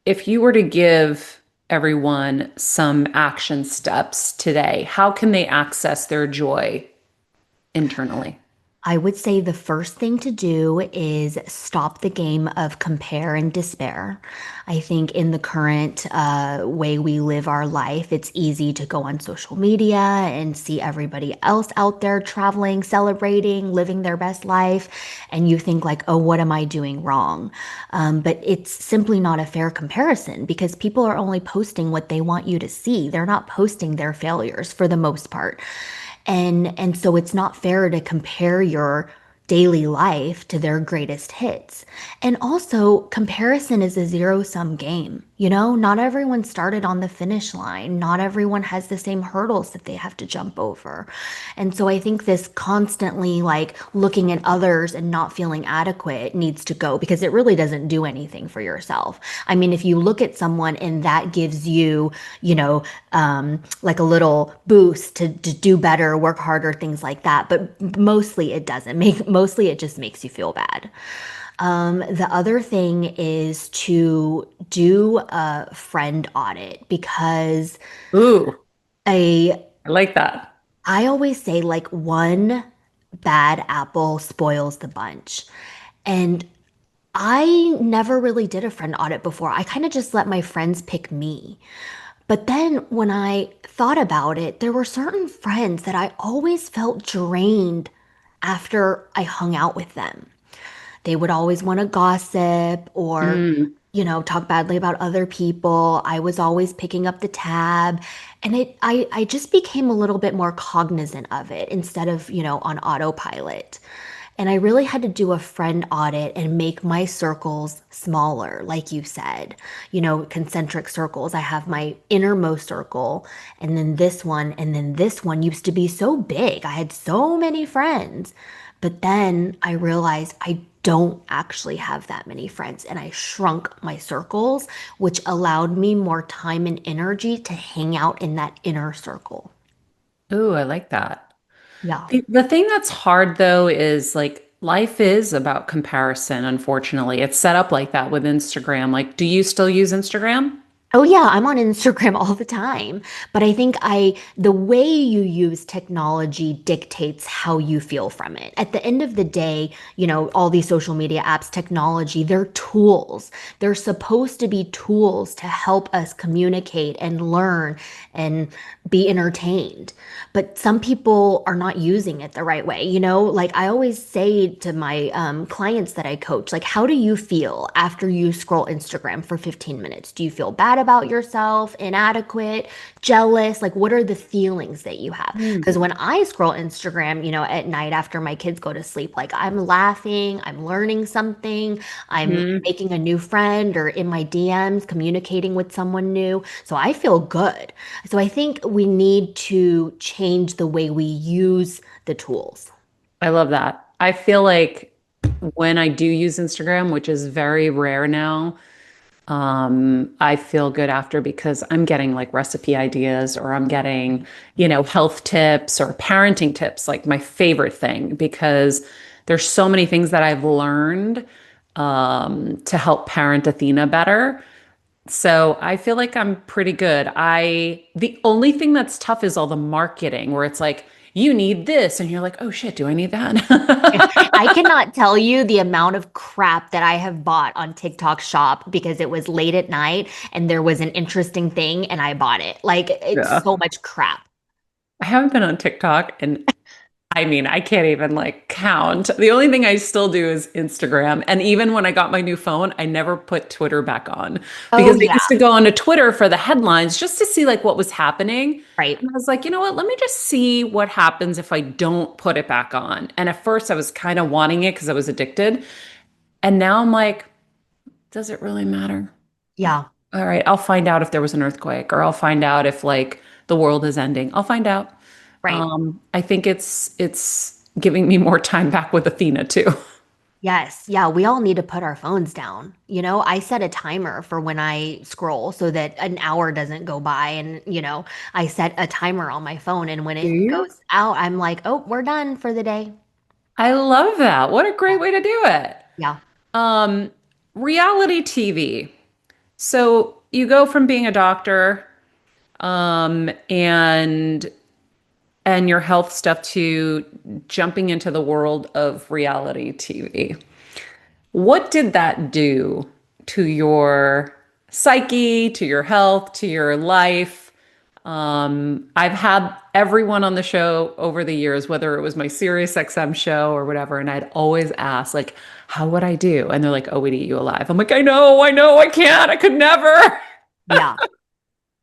if you were to give everyone some action steps today, how can they access their joy internally? I would say the first thing to do is stop the game of compare and despair. I think in the current way we live our life, it's easy to go on social media and see everybody else out there traveling, celebrating, living their best life. And you think, like, oh, what am I doing wrong? But it's simply not a fair comparison because people are only posting what they want you to see. They're not posting their failures for the most part. And so it's not fair to compare your daily life to their greatest hits. And also, comparison is a zero-sum game. You know, not everyone started on the finish line. Not everyone has the same hurdles that they have to jump over. And so I think this constantly like looking at others and not feeling adequate needs to go because it really doesn't do anything for yourself. I mean, if you look at someone and that gives you, you know, like a little boost to do better, work harder, things like that. But mostly it doesn't mostly it just makes you feel bad. The other thing is to do a friend audit because Ooh, a I like that. I always say like one bad apple spoils the bunch. And I never really did a friend audit before. I kind of just let my friends pick me. But then when I thought about it, there were certain friends that I always felt drained after I hung out with them. They would always want to gossip or, Mm. talk badly about other people. I was always picking up the tab. And I just became a little bit more cognizant of it instead of, on autopilot. And I really had to do a friend audit and make my circles smaller, like you said, concentric circles. I have my innermost circle, and then this one used to be so big. I had so many friends. But then I realized I don't actually have that many friends, and I shrunk my circles, which allowed me more time and energy to hang out in that inner circle. Ooh, I like that. Yeah. The thing that's hard though is like life is about comparison, unfortunately. It's set up like that with Instagram. Like, do you still use Instagram? Oh yeah, I'm on Instagram all the time, but I think the way you use technology dictates how you feel from it. At the end of the day, all these social media apps, technology, they're tools. They're supposed to be tools to help us communicate and learn and be entertained. But some people are not using it the right way, Like I always say to my clients that I coach, like, how do you feel after you scroll Instagram for 15 minutes? Do you feel bad about yourself, inadequate, jealous? Like, what are the feelings that you have? Because Mm. when I scroll Instagram, at night after my kids go to sleep, like I'm laughing, I'm learning something, I'm Mhm. making a new friend or in my DMs communicating with someone new. So I feel good. So I think we need to change the way we use the tools. I love that. I feel like when I do use Instagram, which is very rare now, I feel good after because I'm getting like recipe ideas or I'm getting, health tips or parenting tips, like my favorite thing, because there's so many things that I've learned to help parent Athena better. So I feel like I'm pretty good. The only thing that's tough is all the marketing where it's like, you need this. And you're like, oh shit, do I need that? I cannot tell you the amount of crap that I have bought on TikTok Shop because it was late at night and there was an interesting thing and I bought it. Like it's Yeah. so much crap. I haven't been on TikTok and I mean, I can't even like count. The only thing I still do is Instagram. And even when I got my new phone, I never put Twitter back on Oh because I yeah, used to go onto Twitter for the headlines just to see like what was happening. right. And I was like, you know what? Let me just see what happens if I don't put it back on. And at first I was kind of wanting it because I was addicted. And now I'm like, does it really matter? Yeah, All right, I'll find out if there was an earthquake or I'll find out if like the world is ending. I'll find out. right. I think it's giving me more time back with Athena too. Yes. Yeah, we all need to put our phones down. I set a timer for when I scroll so that an hour doesn't go by and, I set a timer on my phone and when Do it you? goes out, I'm like, "Oh, we're done for the day." I love that. What a Yeah. great way to do it. Yeah. Um, Reality TV. So you go from being a doctor, um, and and your health stuff to jumping into the world of reality TV. What did that do to your psyche, to your health, to your life? I've had everyone on the show over the years, whether it was my Sirius XM show or whatever, and I'd always ask, like, how would I do? And they're like, oh, we'd eat you alive. I'm like, I know, I can't, I could never. Yeah.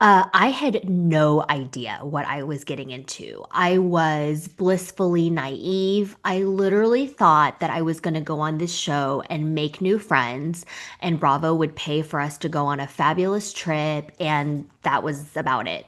I had no idea what I was getting into. I was blissfully naive. I literally thought that I was going to go on this show and make new friends, and Bravo would pay for us to go on a fabulous trip, and that was about it.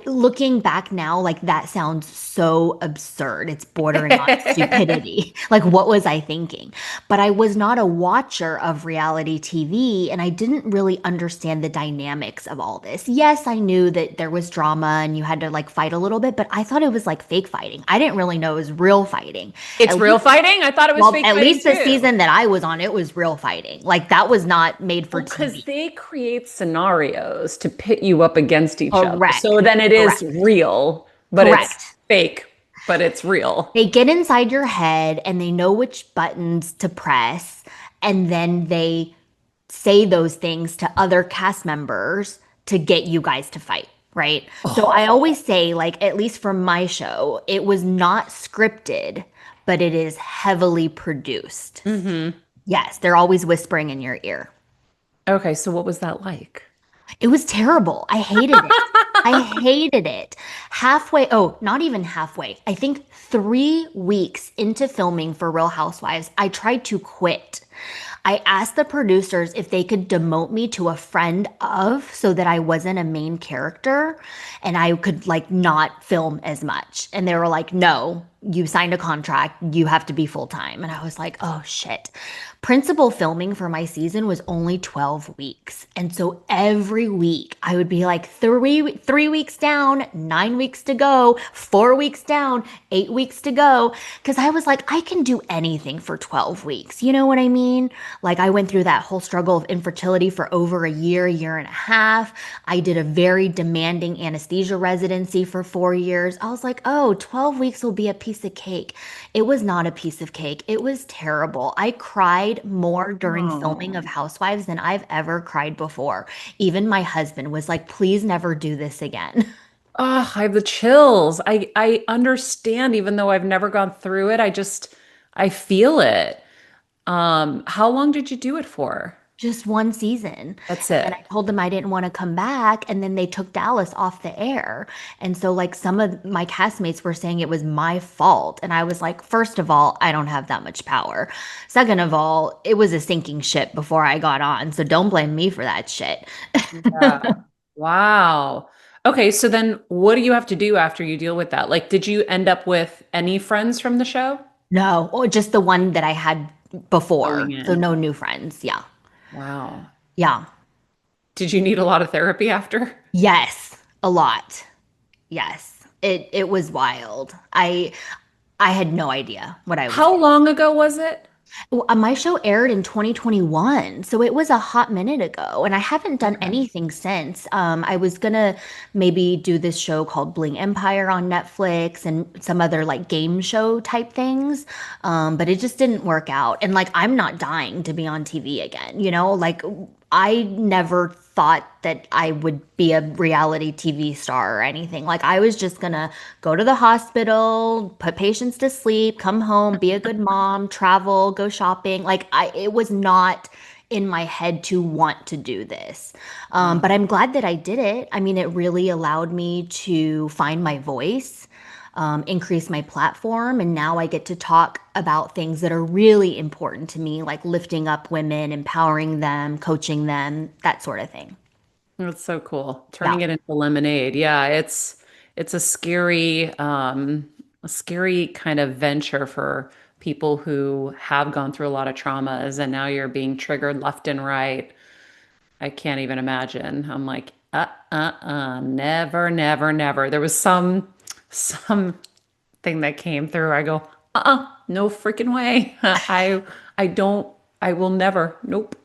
Looking back now, like that sounds so absurd. It's bordering on stupidity. Like, what was I thinking? But I was not a watcher of reality TV, and I didn't really understand the dynamics of all this. Yes, I knew that there was drama and you had to like fight a little bit, but I thought it was like fake fighting. I didn't really know it was real fighting. It's At real least, fighting? I thought it was well, fake at fighting least the too. season that I was on, it was real fighting. Like that was not made for Well, because TV. they create scenarios to pit you up against each other. So Correct. then it is Correct. real, but it's Correct. fake, but it's real. They get inside your head and they know which buttons to press, and then they say those things to other cast members to get you guys to fight, right? So I always say, like, at least for my show, it was not scripted, but it is heavily produced. Hmm. Yes, they're always whispering in your ear. Okay, so what was that like? It was terrible. I hated it. I hated it. Halfway, oh, not even halfway. I think 3 weeks into filming for Real Housewives, I tried to quit. I asked the producers if they could demote me to a friend of so that I wasn't a main character and I could like not film as much. And they were like, no, you signed a contract. You have to be full time. And I was like, oh shit. Principal filming for my season was only 12 weeks. And so every week I would be like 3 weeks down, 9 weeks to go, 4 weeks down, 8 weeks to go. Cause I was like, I can do anything for 12 weeks. You know what I mean? Like I went through that whole struggle of infertility for over a year and a half. I did a very demanding anesthesia residency for 4 years. I was like, oh, 12 weeks will be a piece of cake. It was not a piece of cake. It was terrible. I cried more during filming of Oh. Housewives than I've ever cried before. Even my husband was like, please never do this again. Oh, I have the chills. I understand, even though I've never gone through it. I feel it. How long did you do it for? Just one season. That's And then I it. told them I didn't want to come back. And then they took Dallas off the air. And so, like, some of my castmates were saying it was my fault. And I was like, first of all, I don't have that much power. Second of all, it was a sinking ship before I got on. So don't blame me for that shit. Yeah. Wow. Okay, so then what do you have to do after you deal with that? Like, did you end up with any friends from the show No, or just the one that I had going before. So in? no new friends. Yeah. Wow. Yeah. Did you need a lot of therapy after? Yes. A lot. Yes. It was wild. I had no idea what I was How getting. long ago was it? Well, my show aired in 2021, so it was a hot minute ago, and I haven't done Okay. anything since. I was gonna maybe do this show called Bling Empire on Netflix and some other like game show type things, but it just didn't work out. And like, I'm not dying to be on TV again, Like, I never thought that I would be a reality TV star or anything. Like, I was just gonna go to the hospital, put patients to sleep, come home, be a good mom, travel, go shopping. It was not in my head to want to do this. Wow. But I'm glad that I did it. I mean, it really allowed me to find my voice, increase my platform, and now I get to talk about things that are really important to me, like lifting up women, empowering them, coaching them, that sort of thing. That's so cool. Yeah. Turning it into lemonade. Yeah, it's a scary kind of venture for people who have gone through a lot of traumas and now you're being triggered left and right. I can't even imagine. I'm like, never, never, never. There was some thing that came through. I go, no freaking way. I don't, I will never. Nope.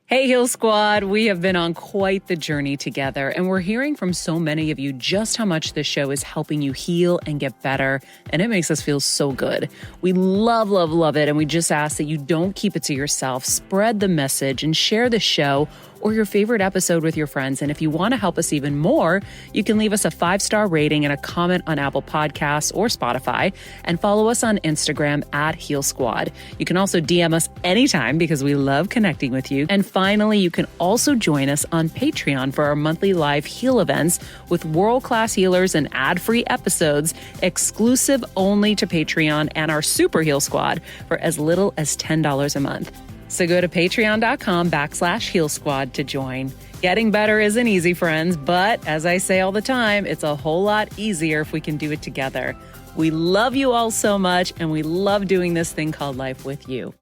Hey, Heal Squad. We have been on quite the journey together, and we're hearing from so many of you just how much this show is helping you heal and get better, and it makes us feel so good. We love, love, love it, and we just ask that you don't keep it to yourself. Spread the message and share the show or your favorite episode with your friends. And if you want to help us even more, you can leave us a 5-star rating and a comment on Apple Podcasts or Spotify, and follow us on Instagram at Heal Squad. You can also DM us anytime because we love connecting with you. And finally, you can also join us on Patreon for our monthly live heal events with world-class healers and ad-free episodes exclusive only to Patreon and our Super Heal Squad for as little as $10 a month. So go to patreon.com/Heal Squad to join. Getting better isn't easy, friends, but as I say all the time, it's a whole lot easier if we can do it together. We love you all so much, and we love doing this thing called life with you.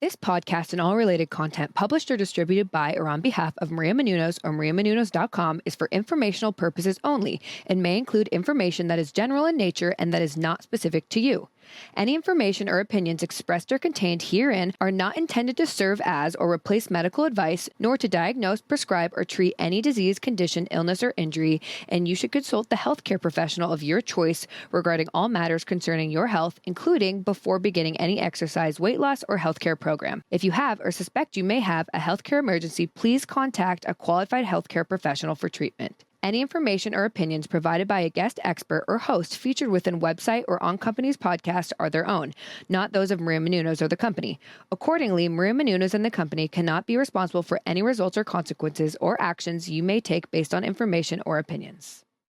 This podcast and all related content published or distributed by or on behalf of Maria Menounos or MariaMenounos.com is for informational purposes only and may include information that is general in nature and that is not specific to you. Any information or opinions expressed or contained herein are not intended to serve as or replace medical advice, nor to diagnose, prescribe, or treat any disease, condition, illness, or injury, and you should consult the healthcare professional of your choice regarding all matters concerning your health, including before beginning any exercise, weight loss, or healthcare program. If you have or suspect you may have a healthcare emergency, please contact a qualified healthcare professional for treatment. Any information or opinions provided by a guest expert or host featured within website or on company's podcast are their own, not those of Maria Menounos or the company. Accordingly, Maria Menounos and the company cannot be responsible for any results or consequences or actions you may take based on information or opinions.